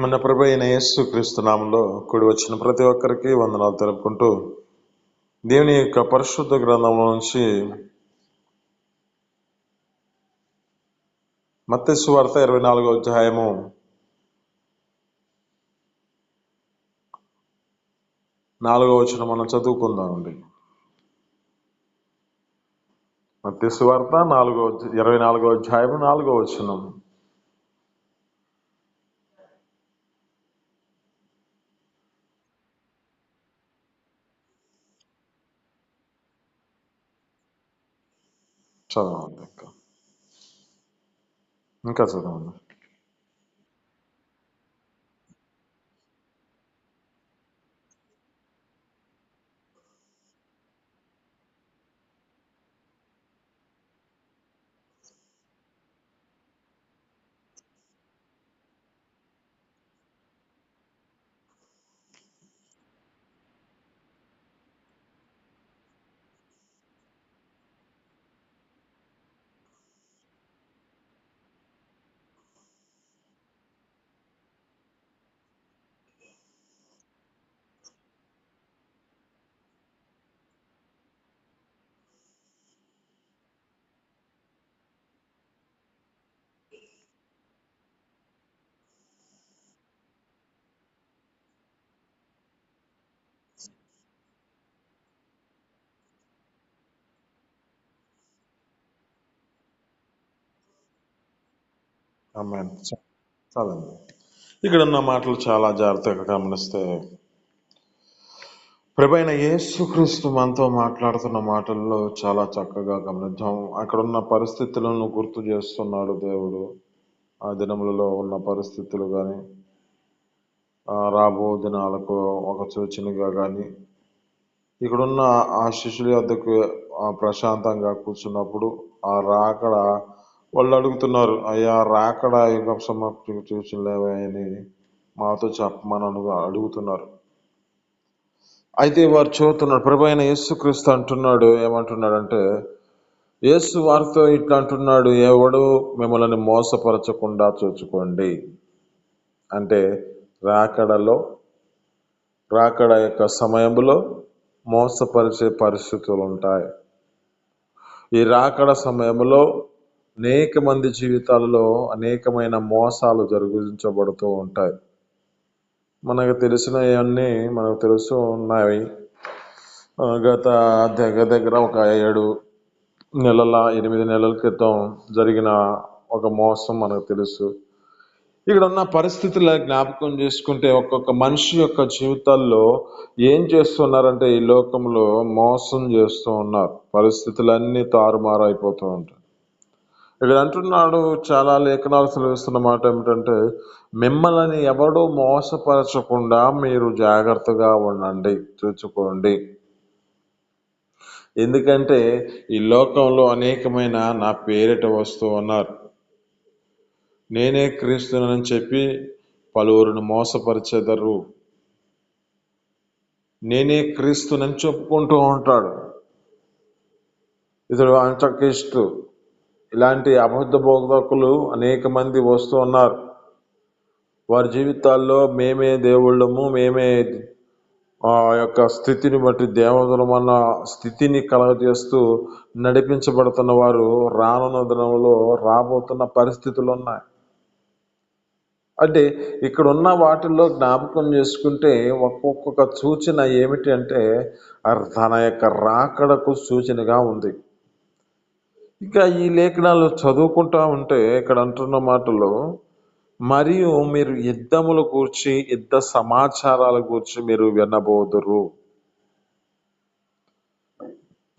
మన ప్రభు అయిన యేసు క్రీస్తు నామంలో కూడి వచ్చిన ప్రతి ఒక్కరికి వందనాలు తెలుపుకుంటూ దేవుని యొక్క పరిశుద్ధ గ్రంథంలో నుంచి మత్తయి సువార్త 24వ అధ్యాయము 4వ వచనం మనం చదువుకుందామండి. మత్తయి సువార్త 24వ అధ్యాయము 4వ వచనం. చదవండి. ఇంకా చదవండి. ఆమేన్. చదవండి. ఇక్కడ ఉన్న మాటలు చాలా జాగ్రత్తగా గమనిస్తే ప్రభు అయిన యేసుక్రీస్తు మనతో మాట్లాడుతున్న మాటల్లో చాలా చక్కగా గమనిద్దాం. అక్కడ ఉన్న పరిస్థితులను గుర్తు చేస్తున్నాడు దేవుడు. ఆ దినములలో ఉన్న పరిస్థితులు కానీ రాబో దినాలకు ఒక సూచనగా కానీ ఇక్కడున్న ఆ శిష్యుల వద్దకు ప్రశాంతంగా కూర్చున్నప్పుడు ఆ రాకడ వాళ్ళు అడుగుతున్నారు, అయ్యా రాకడ యుగ సమాప్తికి సూచనలేవా అని మాతో చెప్పమని అడుగుతున్నారు. అయితే వారు చూస్తున్నారు. ప్రభు అయిన యేసుక్రీస్తు అంటున్నాడు, ఏమంటున్నాడంటే యేసు వారితో ఇట్లా అంటున్నాడు, ఎవడు మిమ్మల్ని మోసపరచకుండా చూచుకోండి. అంటే రాకడ యొక్క సమయంలో మోసపరిచే పరిస్థితులు ఉంటాయి. ఈ రాకడ సమయంలో అనేక మంది జీవితాలలో అనేకమైన మోసాలు జరిగించబడుతూ ఉంటాయి. మనకు తెలిసినవన్నీ మనకు తెలుసు ఉన్నాయి. గత దగ్గర ఒక 8 నెలల క్రితం జరిగిన ఒక మోసం మనకు తెలుసు. ఇక్కడ ఉన్న పరిస్థితుల జ్ఞాపకం చేసుకుంటే ఒక్కొక్క మనిషి యొక్క జీవితాల్లో ఏం చేస్తున్నారంటే ఈ లోకంలో మోసం చేస్తూ ఉన్నారు. పరిస్థితులన్నీ తారుమారైపోతూ ఉంటాయి. ఇక్కడ అంటున్నాడు, చాలా లేఖనాలు సెలవిస్తున్న మాట ఏమిటంటే మిమ్మల్ని ఎవడూ మోసపరచకుండా మీరు జాగ్రత్తగా ఉండండి, చూసుకోండి. ఎందుకంటే ఈ లోకంలో అనేకమైన నా పేరిట వస్తూ ఉన్నారు. నేనే క్రీస్తునని చెప్పి పలువురిని మోసపరిచెదరు. నేనే క్రీస్తునని చెప్పుకుంటూ ఉంటాడు. ఇతడు అంత్యక్రీస్తు. ఇలాంటి అబద్ధ బోధకులు అనేక మంది వస్తూ ఉన్నారు. వారి జీవితాల్లో మేమే దేవుళ్ళము, మేమే ఆ యొక్క స్థితిని బట్టి దేవతలమన్న స్థితిని కలగజేస్తూ నడిపించబడుతున్న వారు రానున్న దినంలో రాబోతున్న పరిస్థితులు ఉన్నాయి. అంటే ఇక్కడ ఉన్న వాటిల్లో జ్ఞాపకం చేసుకుంటే ఒక్కొక్క సూచన ఏమిటి అంటే తన యొక్క రాకడకు సూచనగా ఉంది. ఇంకా ఈ లేఖనాలు చదువుకుంటా ఉంటే ఇక్కడ అంటున్న మాటలు, మరియు మీరు యుద్ధముల గూర్చి యుద్ధ సమాచారాల గురించి మీరు వినబోదురు.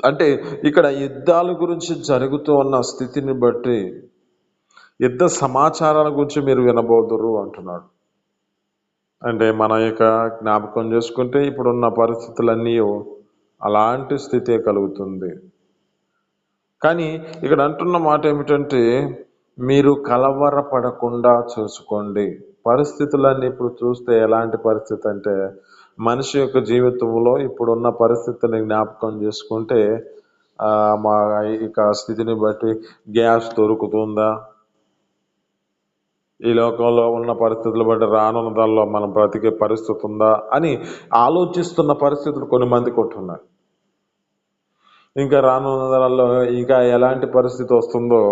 అంటే ఇక్కడ యుద్ధాల గురించి జరుగుతూ ఉన్న స్థితిని బట్టి యుద్ధ సమాచారాల గురించి మీరు వినబోదురు అంటున్నాడు. అంటే మన యొక్క జ్ఞాపకం చేసుకుంటే ఇప్పుడున్న పరిస్థితులన్నీ అలాంటి స్థితే కలుగుతుంది. కానీ ఇక్కడ అంటున్న మాట ఏమిటంటే మీరు కలవరపడకుండా చూసుకోండి. పరిస్థితులన్నీ ఇప్పుడు చూస్తే ఎలాంటి పరిస్థితి అంటే మనిషి యొక్క జీవితంలో ఇప్పుడున్న పరిస్థితిని జ్ఞాపకం చేసుకుంటే మా ఇక స్థితిని బట్టి గ్యాస్ దొరుకుతుందా, ఈ లోకంలో ఉన్న పరిస్థితులు బట్టి రానున్న దానిలో మనం బ్రతికే పరిస్థితి ఉందా అని ఆలోచిస్తున్న పరిస్థితులు కొన్ని మందికి ఉంటున్నాయి. ఇంకా రానున్న దానిలో ఇంకా ఎలాంటి పరిస్థితి వస్తుందో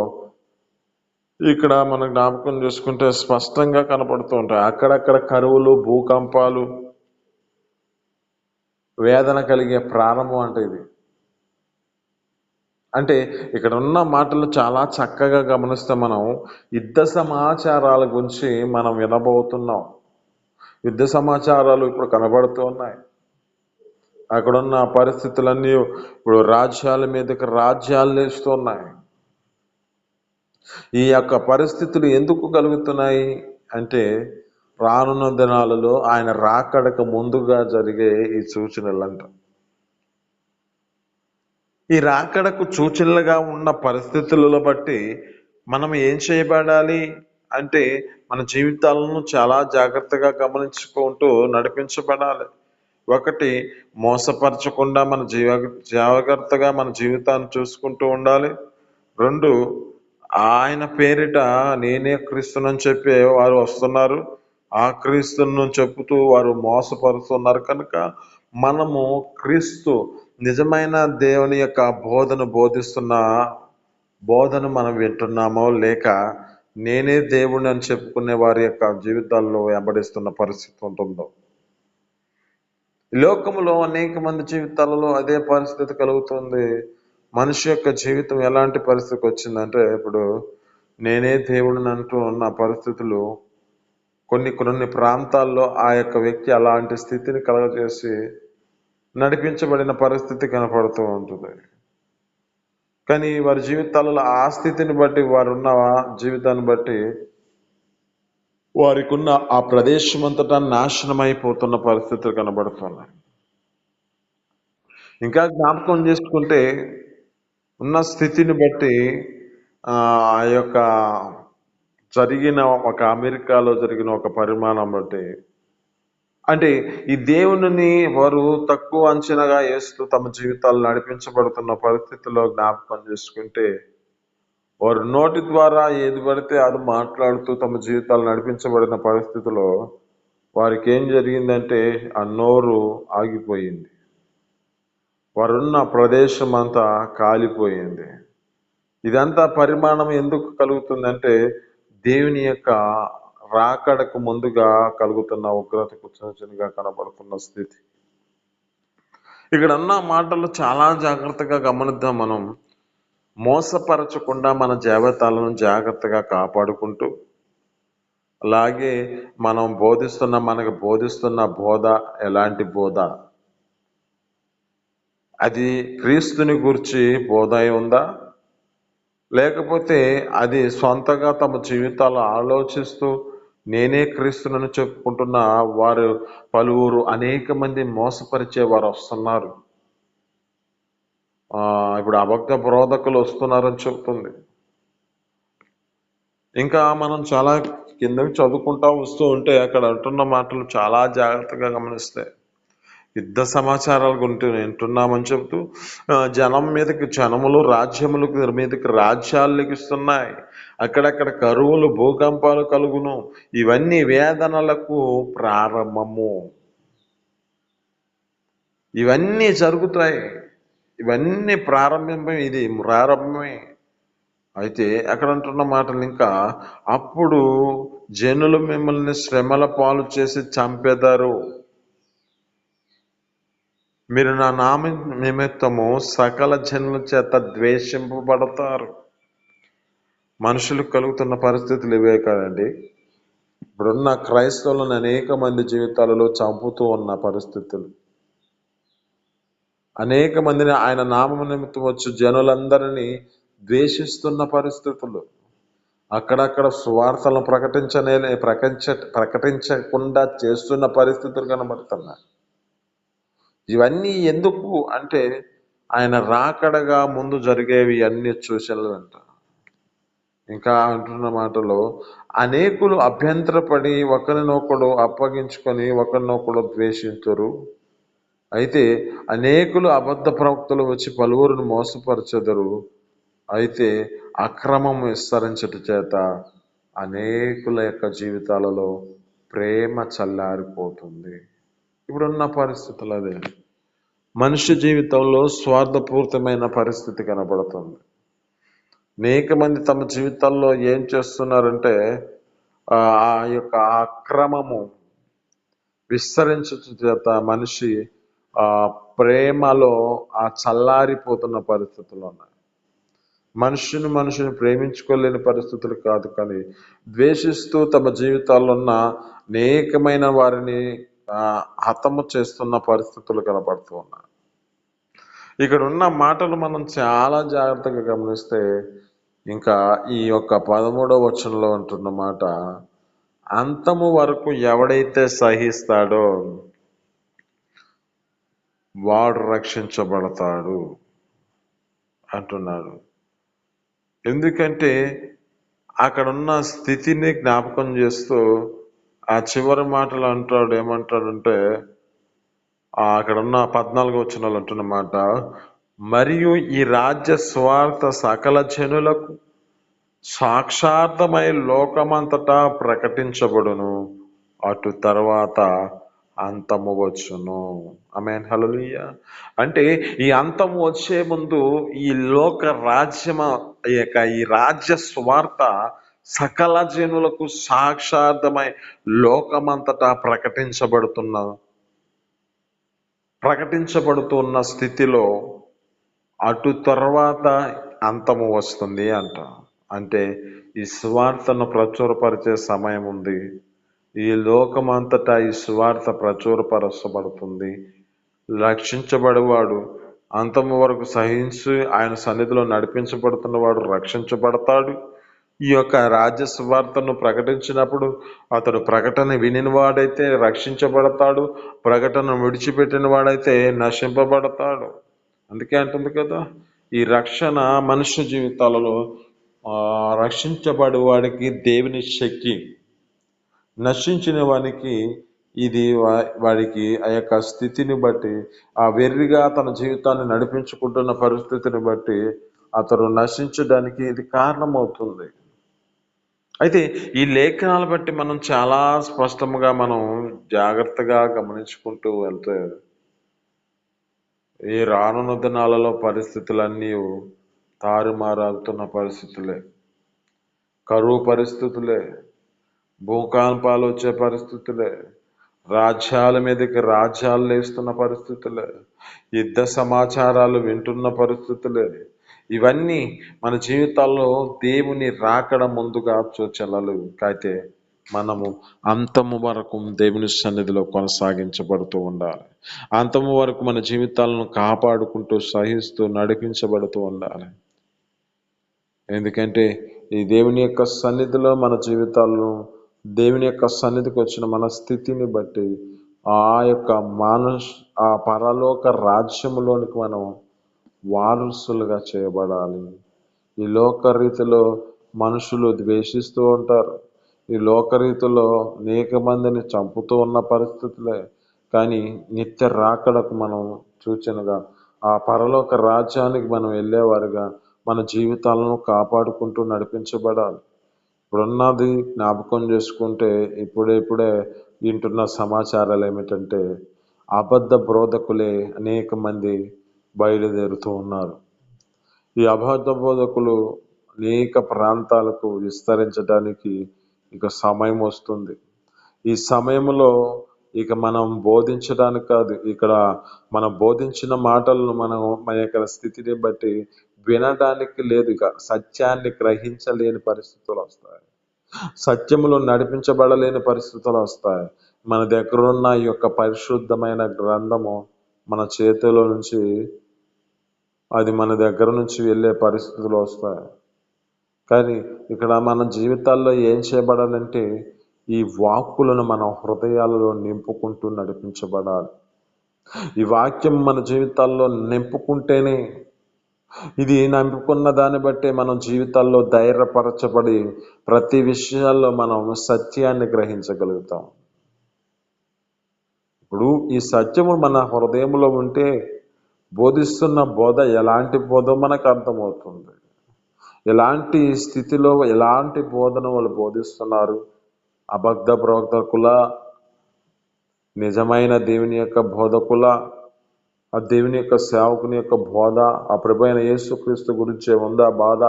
ఇక్కడ మనం జ్ఞాపకం చేసుకుంటే స్పష్టంగా కనపడుతూ ఉంటాయి. అక్కడక్కడ కరువులు, భూకంపాలు, వేదన కలిగే ప్రారంభం అంటే ఇది. అంటే ఇక్కడ ఉన్న మాటలు చాలా చక్కగా గమనిస్తే మనం యుద్ధ సమాచారాల గురించి మనం వినబోతున్నాం. యుద్ధ సమాచారాలు ఇప్పుడు కనబడుతూ ఉన్నాయి. అక్కడున్న పరిస్థితులన్నీ ఇప్పుడు రాజ్యాల మీదకి రాజ్యాలు లేస్తూ ఉన్నాయి. ఈ యొక్క పరిస్థితులు ఎందుకు కలుగుతున్నాయి అంటే రానున్న దినాలలో ఆయన రాకడకు ముందుగా జరిగే ఈ సూచనలంట. ఈ రాకడకు సూచనలుగా ఉన్న పరిస్థితులను బట్టి మనం ఏం చేయబడాలి అంటే మన జీవితాలను చాలా జాగ్రత్తగా గమనించుకుంటూ నడిపించబడాలి. ఒకటి, మోసపరచకుండా మన జాగ్రత్తగా మన జీవితాన్ని చూసుకుంటూ ఉండాలి. రెండు, ఆయన పేరిట నేనే క్రీస్తునని చెప్పే వారు వస్తున్నారు. ఆ క్రీస్తును చెప్పుతూ వారు మోసపరుస్తున్నారు కనుక మనము క్రీస్తు నిజమైన దేవుని యొక్క బోధిస్తున్న బోధన మనం వింటున్నామో లేక నేనే దేవుడిని అని చెప్పుకునే వారి యొక్క జీవితాల్లో వెంబడిస్తున్న పరిస్థితి ఉంటుందో. లోకంలో అనేక మంది జీవితాలలో అదే పరిస్థితి కలుగుతుంది. మనిషి యొక్క జీవితం ఎలాంటి పరిస్థితికి వచ్చిందంటే ఇప్పుడు నేనే దేవుడిని అంటూ ఉన్న పరిస్థితులు కొన్ని ప్రాంతాల్లో ఆ యొక్క వ్యక్తి అలాంటి స్థితిని కలగజేసి నడిపించబడిన పరిస్థితి కనపడుతూ ఉంటుంది. కానీ వారి జీవితాలలో ఆ స్థితిని బట్టి వారున్న జీవితాన్ని బట్టి వారికి ఉన్న ఆ ప్రదేశం అంతటా నాశనం అయిపోతున్న పరిస్థితులు కనబడుతున్నాయి. ఇంకా జ్ఞాపకం చేసుకుంటే ఉన్న స్థితిని బట్టి ఆ యొక్క జరిగిన ఒక అమెరికాలో జరిగిన ఒక పరిమాణం బట్టి అంటే ఈ దేవుని వారు తక్కువ అంచనాగా వేస్తూ తమ జీవితాలు నడిపించబడుతున్న పరిస్థితుల్లో జ్ఞాపకం చేసుకుంటే వారు నోటి ద్వారా ఏది పడితే అది మాట్లాడుతూ తమ జీవితాలు నడిపించబడిన పరిస్థితిలో వారికి ఏం జరిగిందంటే ఆ నోరు ఆగిపోయింది. వారున్న ప్రదేశం అంతా కాలిపోయింది. ఇదంతా పరిమాణం ఎందుకు కలుగుతుందంటే దేవుని యొక్క రాకడకు ముందుగా కలుగుతున్న ఉగ్రతకు సూచనగా కనబడుతున్న స్థితి. ఇక్కడ అన్న మాటలు చాలా జాగ్రత్తగా గమనిద్దాం. మనం మోసపరచకుండా మన జీవితాలను జాగ్రత్తగా కాపాడుకుంటూ అలాగే మనం మనకు బోధిస్తున్న బోధ ఎలాంటి బోధ, అది క్రీస్తుని గురించి బోధ ఉందా లేకపోతే అది సొంతగా తమ జీవితాలు ఆలోచిస్తూ నేనే క్రీస్తునని చెప్పుకుంటున్న వారు పలువురు అనేక మంది మోసపరిచే వారు వస్తున్నారు. ఇప్పుడు అబద్ధ బోధకులు వస్తున్నారని చెప్తుంది. ఇంకా మనం చాలా కిందకి చదువుకుంటా వస్తూ ఉంటే అక్కడ అంటున్న మాటలు చాలా జాగ్రత్తగా గమనిస్తాయి. యుద్ధ సమాచారాలు గురించి వింటున్నామని చెబుతూ జనములు రాజ్యములకు మీదకి రాజ్యాలు లెగిస్తున్నాయి. అక్కడక్కడ కరువులు, భూకంపాలు కలుగును. ఇవన్నీ వేదనలకు ప్రారంభము. ఇవన్నీ జరుగుతాయి. ఇవన్నీ ఇది ప్రారంభమే. అయితే అక్కడ అంటున్న మాటలు ఇంకా అప్పుడు జనులు మిమ్మల్ని శ్రమల పాలు చేసి చంపెదరు. మీరు నా నామ నిమిత్తము సకల జనుల చేత ద్వేషింపబడతారు. మనుషులకు కలుగుతున్న పరిస్థితులు ఇవే కాదండి. ఇప్పుడున్న క్రైస్తవులను అనేక మంది జీవితాలలో చంపుతూ ఉన్న పరిస్థితులు, అనేక మందిని ఆయన నామ నిమిత్తం వచ్చి జనులందరినీ ద్వేషిస్తున్న పరిస్థితులు, అక్కడక్కడ సువార్తలను ప్రకటించకుండా చేస్తున్న పరిస్థితులు కనబడుతున్నాయి. ఇవన్నీ ఎందుకు అంటే ఆయన రాకడగా ముందు జరిగేవి అన్ని సూచనలు అంట. ఇంకా అంటున్న మాటలో అనేకులు అభ్యంతరపడి ఒకరినొకడు అప్పగించుకొని ఒకరినొకడు ద్వేషించరు. అయితే అనేకులు అబద్ధ ప్రవక్తలు వచ్చి పలువురిని మోసపరచెదరు. అయితే అక్రమం విస్తరించట చేత అనేకుల యొక్క జీవితాలలో ప్రేమ చల్లారిపోతుంది. ఇప్పుడున్న పరిస్థితులు అదే. మనిషి జీవితంలో స్వార్థపూరితమైన పరిస్థితి కనబడుతుంది. అనేక మంది తమ జీవితాల్లో ఏం చేస్తున్నారంటే ఆ యొక్క అక్రమము విస్తరించు చేత మనిషి ఆ ప్రేమలో ఆ చల్లారిపోతున్న పరిస్థితులు ఉన్నాయి. మనుషుని ప్రేమించుకోలేని పరిస్థితులు కాదు, కానీ ద్వేషిస్తూ తమ జీవితాల్లో ఉన్న అనేకమైన వారిని హతము చేస్తున్న పరిస్థితులు కనపడుతూ ఉన్నాయి. ఇక్కడ ఉన్న మాటలు మనం చాలా జాగ్రత్తగా గమనిస్తే ఇంకా ఈ యొక్క 13వ వచనంలో ఉంటున్న మాట, అంతము వరకు ఎవడైతే సహిస్తాడో వాడు రక్షించబడతాడు అంటున్నాడు. ఎందుకంటే అక్కడున్న స్థితిని జ్ఞాపకం చేస్తూ ఆ చివరి మాటలు అంటాడు. ఏమంటాడంటే అక్కడున్న 14వ వచనంలో అంటున్నమాట, మరియు ఈ రాజ్య స్వార్థ సకల జనులకు సాక్షార్థమై లోకమంతటా ప్రకటించబడును, అటు తర్వాత అంతము వచ్చును. ఆమేన్, హల్లెలూయా. అంటే ఈ అంతము వచ్చే ముందు ఈ లోక రాజ్యమ ఈ రాజ్య స్వార్థ సకల జనులకు సాక్షార్థమై లోకమంతటా ప్రకటించబడుతున్న స్థితిలో అటు తర్వాత అంతము వస్తుంది అంట. అంటే ఈ సువార్తను ప్రచురపరిచే సమయం ఉంది. ఈ లోకమంతటా ఈ సువార్త ప్రచురపరచబడుతుంది. రక్షించబడేవాడు అంతము వరకు సహించి ఆయన సన్నిధిలో నడిపించబడుతున్నవాడు రక్షించబడతాడు. ఈ యొక్క రాజ్య సువార్తను ప్రకటించినప్పుడు అతడు ప్రకటన వినిన వాడైతే రక్షించబడతాడు, ప్రకటన విడిచిపెట్టిన వాడైతే నశింపబడతాడు. అందుకే అంటుంది కదా, ఈ రక్షణ మనుష్య జీవితాలలో రక్షించబడే వాడికి దేవుని శక్తి, నశించిన వానికి ఇది వాడికి ఆ యొక్క స్థితిని బట్టి, ఆ వెర్రిగా తన జీవితాన్ని నడిపించుకుంటున్న పరిస్థితిని బట్టి అతడు నశించడానికి ఇది కారణమవుతుంది. అయితే ఈ లేఖనాలు బట్టి మనం చాలా స్పష్టంగా మనం జాగ్రత్తగా గమనించుకుంటూ వెళ్తే ఈ రానున్న దినాలలో పరిస్థితులన్నీ తారుమారుతున్న పరిస్థితులే, కరువు పరిస్థితులే, భూకంపాలు వచ్చే పరిస్థితులే, రాజ్యాల మీదకి రాజ్యాలు లేస్తున్న పరిస్థితులే, యుద్ధ సమాచారాలు వింటున్న పరిస్థితులే. ఇవన్నీ మన జీవితాల్లో దేవుని రాకడ ముందుగా సూచనలు. అయితే మనము అంతము వరకు దేవుని సన్నిధిలో కొనసాగించబడుతూ ఉండాలి. అంతము వరకు మన జీవితాలను కాపాడుకుంటూ సహిస్తూ నడిపించబడుతూ ఉండాలి. ఎందుకంటే ఈ దేవుని యొక్క సన్నిధిలో మన జీవితాలను, దేవుని యొక్క సన్నిధికి వచ్చిన మన స్థితిని బట్టి ఆ యొక్క ఆ పరలోక రాజ్యములోనికి మనం వారసులుగా చేయబడాలి. ఈ లోకరీతిలో మనుషులు ద్వేషిస్తూ ఉంటారు. ఈ లోకరీతిలో అనేక మందిని చంపుతూ ఉన్న పరిస్థితులే. కానీ నిత్య రాకడకు మనం సూచనగా ఆ పరలోక రాజ్యానికి మనం వెళ్ళేవారుగా మన జీవితాలను కాపాడుకుంటూ నడిపించబడాలి. ఇప్పుడున్నది జ్ఞాపకం చేసుకుంటే ఇప్పుడే వింటున్న సమాచారాలు ఏమిటంటే అబద్ధ బోధకులే అనేక మంది బయలుదేరుతూ ఉన్నారు. ఈ అబద్ధ బోధకులు అనేక ప్రాంతాలకు విస్తరించడానికి ఇక సమయం వస్తుంది. ఈ సమయంలో ఇక మనం బోధించడానికి కాదు, ఇక్కడ మనం బోధించిన మాటలను మన యొక్క స్థితిని బట్టి వినడానికి లేదు. ఇక సత్యాన్ని గ్రహించలేని పరిస్థితులు వస్తాయి, సత్యములో నడిపించబడలేని పరిస్థితులు వస్తాయి. మన దగ్గరున్న ఈ యొక్క పరిశుద్ధమైన గ్రంథము మన చేతిలో నుంచి అది మన దగ్గర నుంచి వెళ్ళే పరిస్థితులు వస్తాయి. కానీ ఇక్కడ మన జీవితాల్లో ఏం చేయబడాలంటే ఈ వాక్కులను మన హృదయాలలో నింపుకుంటూ నడిపించబడాలి. ఈ వాక్యం మన జీవితాల్లో నింపుకుంటేనే, ఇది నింపుకున్న దాన్ని బట్టి మనం జీవితాల్లో ధైర్యపరచబడి ప్రతి విషయాల్లో మనం సత్యాన్ని గ్రహించగలుగుతాం. ఇప్పుడు ఈ సత్యము మన హృదయంలో ఉంటే బోధిస్తున్న బోధ ఎలాంటి బోధ మనకు అర్థమవుతుంది. ఎలాంటి స్థితిలో ఎలాంటి బోధన వాళ్ళు బోధిస్తున్నారు? అబద్ధ ప్రవక్తకుల, నిజమైన దేవుని యొక్క బోధకుల, ఆ దేవుని యొక్క సేవకుని యొక్క బోధ ఆ ప్రభు అయిన యేసుక్రీస్తు గురించే ఉందా బాధ?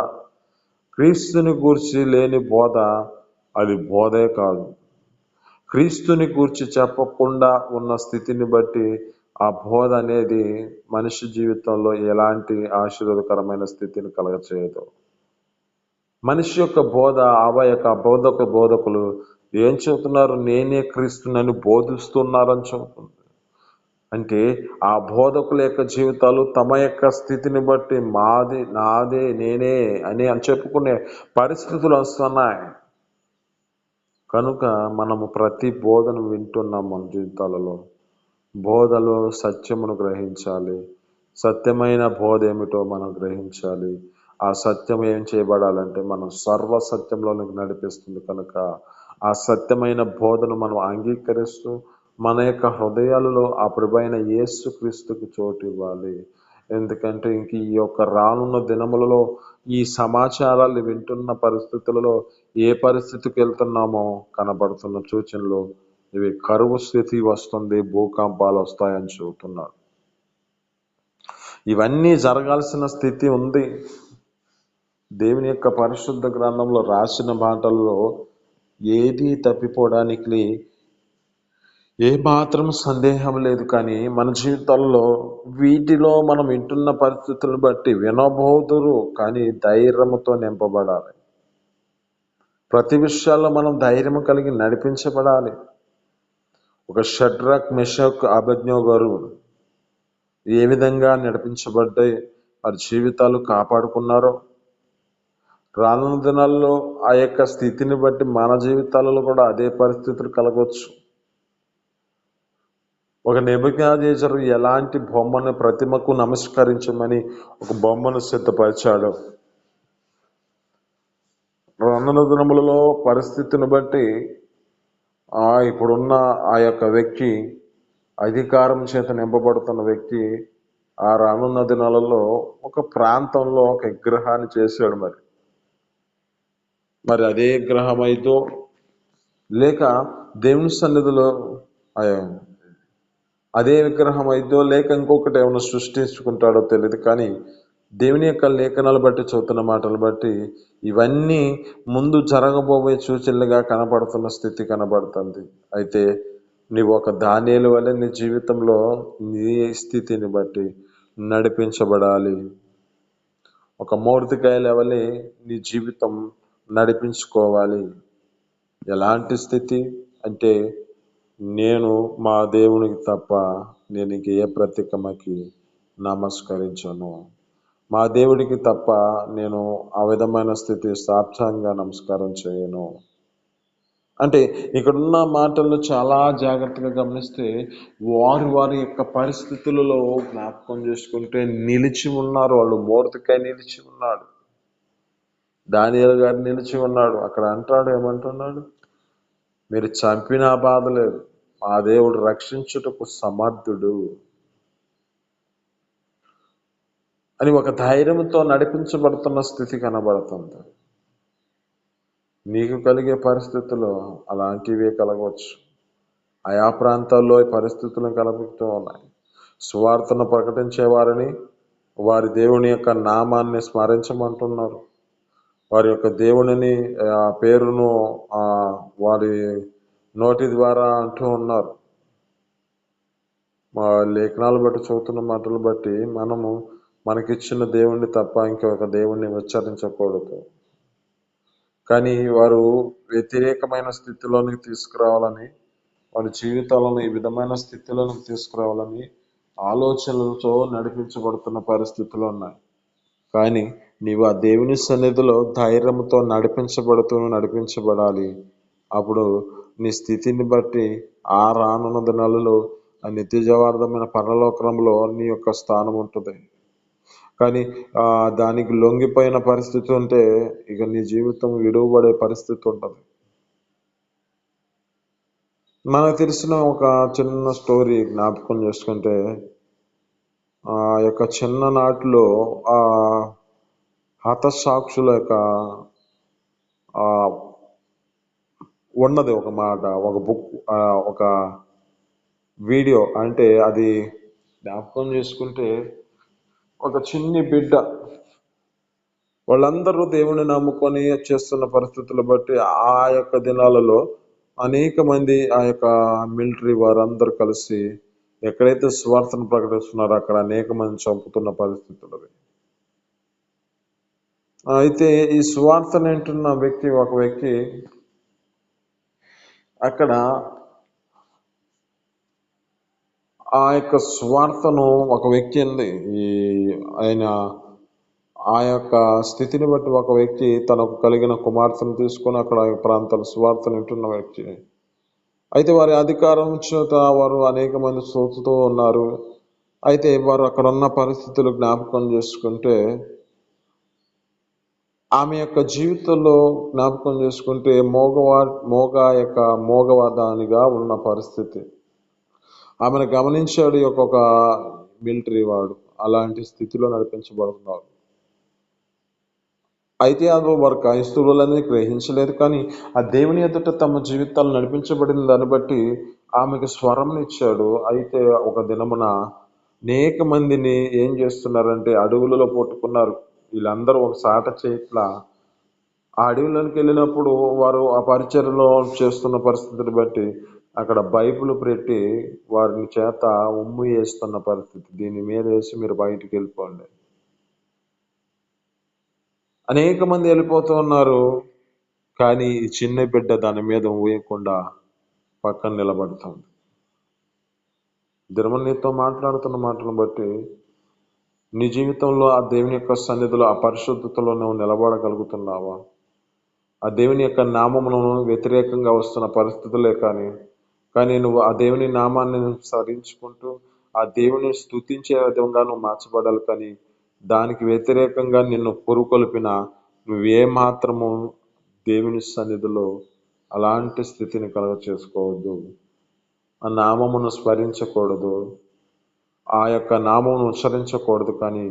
క్రీస్తుని గూర్చి లేని బోధ అది బోధే కాదు. క్రీస్తుని గూర్చి చెప్పకుండా ఉన్న స్థితిని బట్టి ఆ బోధ అనేది మనిషి జీవితంలో ఎలాంటి ఆశీర్వాదకరమైన స్థితిని కలగచేయదు. మనిషి యొక్క బోధ, ఆ యొక్క బోధకులు ఏం చెబుతున్నారు? నేనే క్రీస్తునని బోధిస్తున్నారని చెబుతుంది. అంటే ఆ బోధకుల యొక్క జీవితాలు తమ యొక్క స్థితిని బట్టి మాది, నాదే, నేనే అని చెప్పుకునే పరిస్థితులు వస్తున్నాయి. కనుక మనము ప్రతి బోధను వింటున్నాం. మన జీవితాలలో బోధలో సత్యమును గ్రహించాలి. సత్యమైన బోధ ఏమిటో మనం గ్రహించాలి. ఆ సత్యం ఏం చేయబడాలంటే మనం సర్వ సత్యంలోనికి నడిపిస్తుంది. కనుక ఆ సత్యమైన బోధను మనం అంగీకరిస్తూ మన యొక్క హృదయాలలో ఆ ప్రభువైన యేసుక్రీస్తుకు చోటు ఇవ్వాలి. ఎందుకంటే ఇంక ఈ యొక్క రానున్న దినములలో ఈ సమాచారాలు వింటున్న పరిస్థితులలో ఏ పరిస్థితికి వెళ్తున్నామో కనబడుతున్న సూచనలు ఇవి కరువు స్థితి వస్తుంది, భూకంపాలు వస్తాయని చెబుతున్నారు. ఇవన్నీ జరగాల్సిన స్థితి ఉంది. దేవుని యొక్క పరిశుద్ధ గ్రంథంలో రాసిన మాటల్లో ఏది తప్పిపోవడానికి ఏ మాత్రం సందేహం లేదు. కానీ మన జీవితాల్లో వీటిలో మనం వింటున్న పరిస్థితులను బట్టి వినబోదురు, కానీ ధైర్యంతో నింపబడాలి. ప్రతి విషయాల్లో మనం ధైర్యం కలిగి నడిపించబడాలి. ఒక షడ్రక్, మెషక్, అబేద్నెగో గారు ఏ విధంగా నడిపించబడ్డాయి, వారి జీవితాలు కాపాడుకున్నారో రానున్న దినాల్లో ఆ యొక్క స్థితిని బట్టి మన జీవితాలలో కూడా అదే పరిస్థితులు కలగవచ్చు. ఒక నెబుకద్నెజరు ఎలాంటి బొమ్మను, ప్రతిమకు నమస్కరించమని ఒక బొమ్మను సిద్ధపరిచాడు. రానున్న దినములలో పరిస్థితిని బట్టి ఇప్పుడున్న ఆ యొక్క వ్యక్తి, అధికారం చేత నింపబడుతున్న వ్యక్తి ఆ రానున్న దినాలలో ఒక ప్రాంతంలో ఒక విగ్రహాన్ని చేశాడు. మరి అదే విగ్రహం అయితే లేక దేవుని సన్నిధిలో అదే విగ్రహం అయిద్దో లేక ఇంకొకటి ఏమైనా సృష్టించుకుంటాడో తెలియదు. కానీ దేవుని యొక్క లేఖనాలు బట్టి, చదువుతున్న మాటలు బట్టి ఇవన్నీ ముందు జరగబోయే సూచనలుగా కనబడుతున్న స్థితి కనబడుతుంది. అయితే నీవు ఒక దానియేలు వలె నీ జీవితంలో నీ స్థితిని బట్టి నడిపించబడాలి. ఒక మొర్దెకై వలె నీ జీవితం నడిపించుకోవాలి. ఎలాంటి స్థితి అంటే, నేను మా దేవునికి తప్ప నేను ఇంక ఏ ప్రతిమకి నమస్కరించను, మా దేవుడికి తప్ప నేను ఆ విధమైన స్థితి సాష్టాంగ నమస్కారం చేయను. అంటే ఇక్కడున్న మాటలను చాలా జాగ్రత్తగా గమనిస్తే వారి యొక్క పరిస్థితులలో జ్ఞాపకం చేసుకుంటే నిలిచి ఉన్నారు. వాళ్ళు మొర్దెకై నిలిచి ఉన్నాడు, దానియేలు గారు నిలిచి ఉన్నాడు. అక్కడ అంటాడు, ఏమంటున్నాడు? మీరు చంపినా బాధ లేదు, మా దేవుడు రక్షించుటకు సమర్థుడు అని ఒక ధైర్యంతో నడిపించబడుతున్న స్థితి కనబడుతుంది. నీకు కలిగే పరిస్థితుల్లో అలాంటివే కలగవచ్చు. ఆయా ప్రాంతాల్లో పరిస్థితులను కలుగుతూ ఉన్నాయి. సువార్తను ప్రకటించే వారిని వారి దేవుని యొక్క నామాన్ని స్మరించమంటున్నారు. వారి యొక్క దేవునిని పేరును వారి నోటి ద్వారా అంటూ ఉన్నారు. మా లేఖనాలు బట్టి, చదువుతున్న మాటలు బట్టి మనకిచ్చిన దేవుణ్ణి తప్ప ఇంకొక దేవుణ్ణి ఉచ్చరించకూడదు. కానీ వారు వ్యతిరేకమైన స్థితిలోనికి తీసుకురావాలని, వారి జీవితాలను ఈ విధమైన స్థితిలోనికి తీసుకురావాలని ఆలోచనలతో నడిపించబడుతున్న పరిస్థితులు ఉన్నాయి. కానీ నీవు ఆ దేవుని సన్నిధిలో ధైర్యంతో నడిపించబడాలి. అప్పుడు నీ స్థితిని బట్టి ఆ రానున్న దినాలలో ఆ నిత్య జీవార్థమైన పరలోకంలో నీ యొక్క స్థానం ఉంటుంది. కానీ దానికి లొంగిపోయిన పరిస్థితి ఉంటే ఇక నీ జీవితం విడువబడే పరిస్థితి ఉంటుంది. మనకు తెలిసిన ఒక చిన్న స్టోరీ జ్ఞాపకం చేసుకుంటే, ఆ యొక్క చిన్ననాటిలో హతసాక్షుల యొక్క ఆ, ఉన్నది ఒక మాట, ఒక బుక్, ఒక వీడియో. అంటే అది జ్ఞాపకం చేసుకుంటే ఒక చిన్ని బిడ్డ, వాళ్ళందరూ దేవుని నమ్ముకొని చేస్తున్న పరిస్థితులు బట్టి ఆ యొక్క దినాలలో అనేక మంది ఆ యొక్క మిలిటరీ వారందరూ కలిసి ఎక్కడైతే స్వార్థను ప్రకటిస్తున్నారో అక్కడ అనేక మంది చంపుతున్న పరిస్థితులు అవి. అయితే ఈ స్వార్థను వింటున్న ఒక వ్యక్తి అక్కడ ఆ యొక్క స్వార్థను ఒక వ్యక్తి ఉంది. ఆయన ఆ యొక్క స్థితిని బట్టి ఒక వ్యక్తి తనకు కలిగిన కుమార్తెను తీసుకొని అక్కడ ఆ ప్రాంతాల స్వార్థను వింటున్న వ్యక్తి. అయితే వారి అధికారం చేత వారు అనేక మంది సోతుతూ ఉన్నారు. అయితే వారు అక్కడ ఉన్న పరిస్థితులు జ్ఞాపకం చేసుకుంటే ఆమె యొక్క జీవితంలో జ్ఞాపకం చేసుకుంటే మోగవాదానిగా ఉన్న పరిస్థితి. ఆమెను గమనించాడు ఒక మిలిటరీ వాడు, అలాంటి స్థితిలో నడిపించబడుతున్నారు. అయితే అది వారు క్రైస్తవులని గ్రహించలేదు, కానీ ఆ దేవుని ఎదుట తమ జీవితాలు నడిపించబడిన దాన్ని బట్టి ఆమెకు స్వరంనిచ్చాడు. అయితే ఒక దినమున అనేక మందిని ఏం చేస్తున్నారంటే అడవులలో పట్టుకున్నారు. వీళ్ళందరూ ఒక సాట చేయట్లా. ఆ అడవులోకి వెళ్ళినప్పుడు వారు ఆ పరిచర్లో చేస్తున్న పరిస్థితిని బట్టి అక్కడ బైబిల్ పెట్టి వారిని చేత ఉమ్ము వేస్తున్న పరిస్థితి. దీని మీద వేసి మీరు బయటికి వెళ్ళిపోండి. అనేక మంది వెళ్ళిపోతూ ఉన్నారు, కానీ ఈ చిన్న బిడ్డ దాని మీద ఊయకుండా పక్కన నిలబడుతుంది. దినము నీతో మాట్లాడుతున్న మాటలను బట్టి నీ జీవితంలో ఆ దేవుని యొక్క సన్నిధిలో ఆ పరిశుద్ధతలో నువ్వు నిలబడగలుగుతున్నావా? ఆ దేవుని యొక్క నామమును వ్యతిరేకంగా వస్తున్న పరిస్థితులే కానీ నువ్వు ఆ దేవుని నామాన్ని స్మరించుకుంటూ ఆ దేవుని స్తుతించే విధంగా నువ్వు మార్చబడాలి. కానీ దానికి వ్యతిరేకంగా నిన్ను పురుకొల్పిన నువ్వే మాత్రము దేవుని సన్నిధిలో అలాంటి స్థితిని కలుగ చేసుకోవద్దు. ఆ నామమును స్మరించకూడదు, ఆ యొక్క నామమును ఉచ్చరించకూడదు, కానీ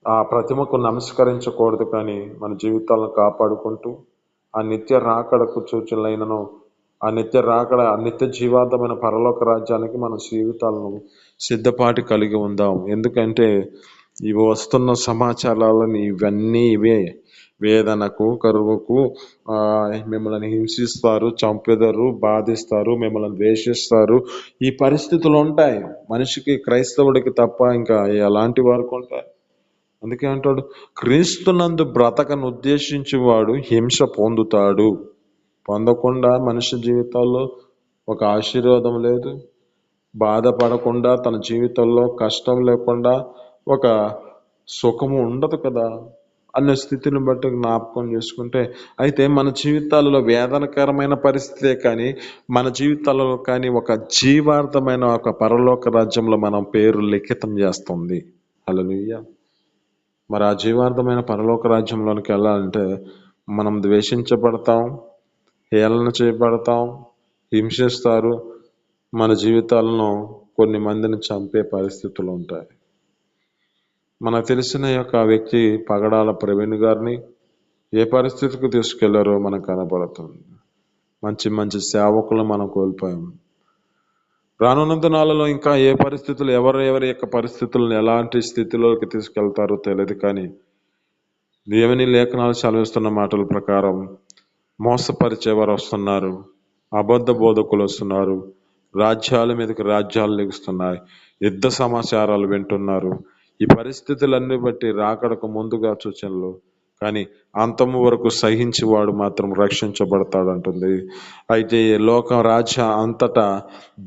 ఆ ప్రతిమకు నమస్కరించకూడదు. కానీ మన జీవితాలను కాపాడుకుంటూ ఆ నిత్య రాకడకు సూచనలైనను ఆ నిత్య జీవాంతమైన పరలోక రాజ్యానికి మన జీవితాలను సిద్ధపాటు కలిగి ఉందాం. ఎందుకంటే ఇవి వస్తున్న సమాచారాలని ఇవన్నీ ఇవే. వేదనకు, కరువుకు, మిమ్మల్ని హింసిస్తారు, చంపెదరు, బాధిస్తారు, మిమ్మల్ని ద్వేషిస్తారు. ఈ పరిస్థితులు ఉంటాయి మనిషికి, క్రైస్తవుడికి తప్ప ఇంకా ఎలాంటి వారికి ఉంటాయి. అందుకే అంటాడు, క్రీస్తునందు బ్రతకను ఉద్దేశించేవాడు హింస పొందుతాడు. పొందకుండా మనిషి జీవితాల్లో ఒక ఆశీర్వాదం లేదు. బాధపడకుండా తన జీవితంలో కష్టం లేకుండా ఒక సుఖము ఉండదు కదా అనే స్థితిని బట్టి జ్ఞాపకం చేసుకుంటే, అయితే మన జీవితాలలో వేదనకరమైన పరిస్థితే కానీ మన జీవితాలలో కానీ ఒక జీవార్థమైన ఒక పరలోక రాజ్యంలో మనం పేరు లిఖితం చేస్తుంది. హల్లెలూయా. మరి ఆ జీవార్థమైన పరలోక రాజ్యంలోనికి వెళ్ళాలంటే మనం ద్వేషించబడతాం, హేళన చేయబడతాం, హింసిస్తారు, మన జీవితాలను కొన్ని మందిని చంపే పరిస్థితులు ఉంటాయి. మనకు తెలిసిన యొక్క వ్యక్తి పగడాల ప్రవీణ్ గారిని ఏ పరిస్థితికి తీసుకెళ్లారో మనకు కనబడుతుంది. మంచి మంచి సేవకులు మనం కోల్పోయాం. రానున్న దినాలలో ఇంకా ఏ పరిస్థితులు, ఎవరి యొక్క పరిస్థితులను ఎలాంటి స్థితిలోకి తీసుకెళ్తారో తెలియదు. కానీ దేవుని లేఖనాలు చదివిస్తున్న మాటల ప్రకారం మోసపరిచేవారు వస్తున్నారు, అబద్ధ బోధకులు వస్తున్నారు, రాజ్యాల మీదకి రాజ్యాలు లెగుస్తున్నాయి, యుద్ధ సమాచారాలు వింటున్నారు. ఈ పరిస్థితులన్నీ బట్టి రాకడకు ముందుగా సూచనలు, కానీ అంతము వరకు సహించి వాడు మాత్రం రక్షించబడతాడంటుంది. అయితే లోక రాజ్య అంతటా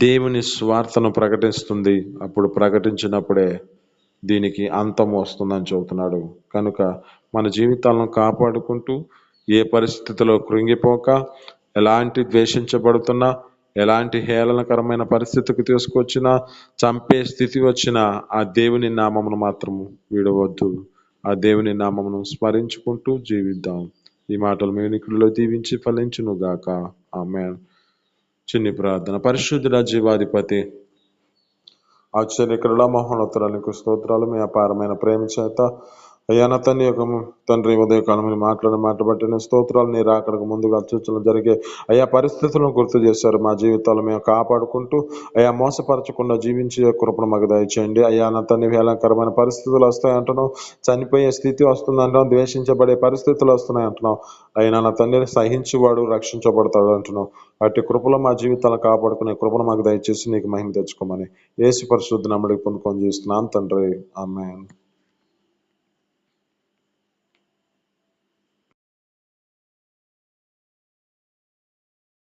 దేవుని స్వార్థను ప్రకటిస్తుంది. అప్పుడు ప్రకటించినప్పుడే దీనికి అంతం వస్తుందని చెబుతున్నాడు. కనుక మన జీవితాలను కాపాడుకుంటూ ఏ పరిస్థితిలో కృంగిపోక, ఎలాంటి ద్వేషించబడుతున్నా, ఎలాంటి హేళనకరమైన పరిస్థితికి తీసుకొచ్చినా, చంపే స్థితి వచ్చినా ఆ దేవుని నామమును మాత్రము విడవద్దు. ఆ దేవుని నామమును స్మరించుకుంటూ జీవిద్దాం. ఈ మాటలు మేనికుల్లో దీవించి ఫలించును గాక. ఆమేన్. చిన్ని ప్రార్థన. పరిశుద్ధుడ జీవాధిపతి, ఆశ్చర్యకరుడ, మహోన్నతురానికి స్తోత్రాలు. మీ అపారమైన ప్రేమ చేత అయ్యా నా తండ్రి ఉదయకాలం మీరు మాట్లాడిన మాట బట్టి నేను స్తోత్రాలు. నీ రాకడకు ముందుగా సూచనలు జరిగే అయ్యా పరిస్థితులను గుర్తు చేశారు. మా జీవితాలు మేము కాపాడుకుంటూ అయ్యా మోసపరచకుండా జీవించే కృపను మాకు దయచేయండి. అయ్యా నా తండ్రి వేళకరమైన పరిస్థితులు వస్తాయంటున్నావు, చనిపోయే స్థితి వస్తుందంటున్నావు, ద్వేషించబడే పరిస్థితులు వస్తున్నాయి అంటున్నావు. అయినా నా తండ్రిని సహించువాడు రక్షించబడతాడు అంటున్నావు. అట్టి కృపలో మా జీవితాలను కాపాడుకునే కృపను మాకు దయచేసి నీకు మహిమ తెచ్చుకోమని యేసు పరిశుద్ధ నామములో పొందుకొని చేస్తున్నాను తండ్రి. ఆమేన్.